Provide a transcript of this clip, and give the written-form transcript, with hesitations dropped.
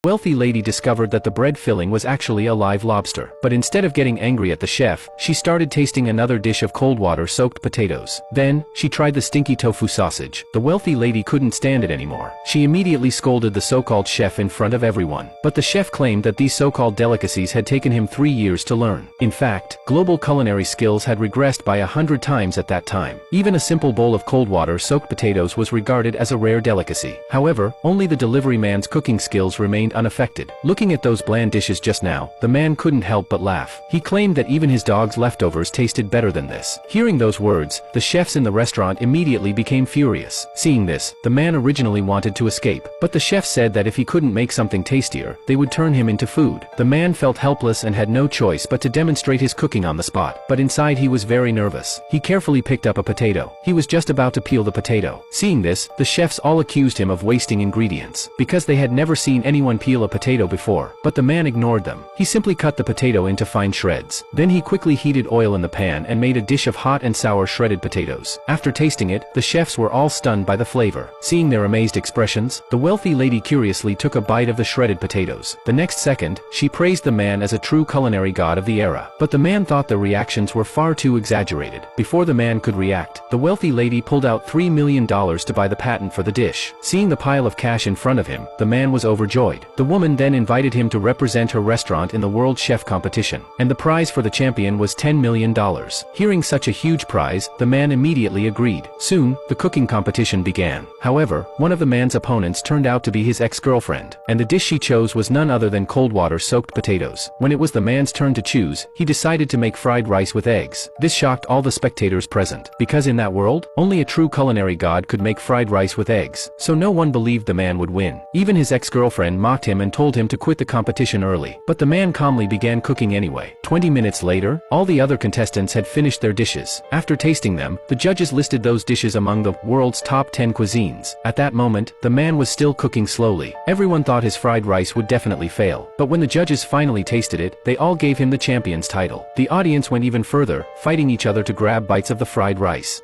Wealthy lady discovered that the bread filling was actually a live lobster. But instead of getting angry at the chef, she started tasting another dish of cold water-soaked potatoes. Then, she tried the stinky tofu sausage. The wealthy lady couldn't stand it anymore. She immediately scolded the so-called chef in front of everyone. But the chef claimed that these so-called delicacies had taken him 3 years to learn. In fact, global culinary skills had regressed by 100 times at that time. Even a simple bowl of cold water-soaked potatoes was regarded as a rare delicacy. However, only the delivery man's cooking skills remained unaffected. Looking at those bland dishes just now, the man couldn't help but laugh. He claimed that even his dog's leftovers tasted better than this. Hearing those words, the chefs in the restaurant immediately became furious. Seeing this, the man originally wanted to escape, but the chef said that if he couldn't make something tastier, they would turn him into food. The man felt helpless and had no choice but to demonstrate his cooking on the spot. But inside he was very nervous. He carefully picked up a potato. He was just about to peel the potato. Seeing this, the chefs all accused him of wasting ingredients, because they had never seen anyone peel a potato before. But the man ignored them. He simply cut the potato into fine shreds. Then he quickly heated oil in the pan and made a dish of hot and sour shredded potatoes. After tasting it, the chefs were all stunned by the flavor. Seeing their amazed expressions, the wealthy lady curiously took a bite of the shredded potatoes. The next second, she praised the man as a true culinary god of the era. But the man thought the reactions were far too exaggerated. Before the man could react, the wealthy lady pulled out $3 million to buy the patent for the dish. Seeing the pile of cash in front of him, the man was overjoyed. The woman then invited him to represent her restaurant in the World Chef competition, and the prize for the champion was $10 million. Hearing such a huge prize, the man immediately agreed. Soon, the cooking competition began. However, one of the man's opponents turned out to be his ex-girlfriend, and the dish she chose was none other than cold water-soaked potatoes. When it was the man's turn to choose, he decided to make fried rice with eggs. This shocked all the spectators present, because in that world, only a true culinary god could make fried rice with eggs, so no one believed the man would win. Even his ex-girlfriend mocked him and told him to quit the competition early, but the man calmly began cooking anyway. 20 minutes later, all the other contestants had finished their dishes. After tasting them, the judges listed those dishes among the world's top 10 cuisines. At that moment, the man was still cooking slowly. Everyone thought his fried rice would definitely fail, but when the judges finally tasted it, they all gave him the champion's title. The audience went even further, fighting each other to grab bites of the fried rice.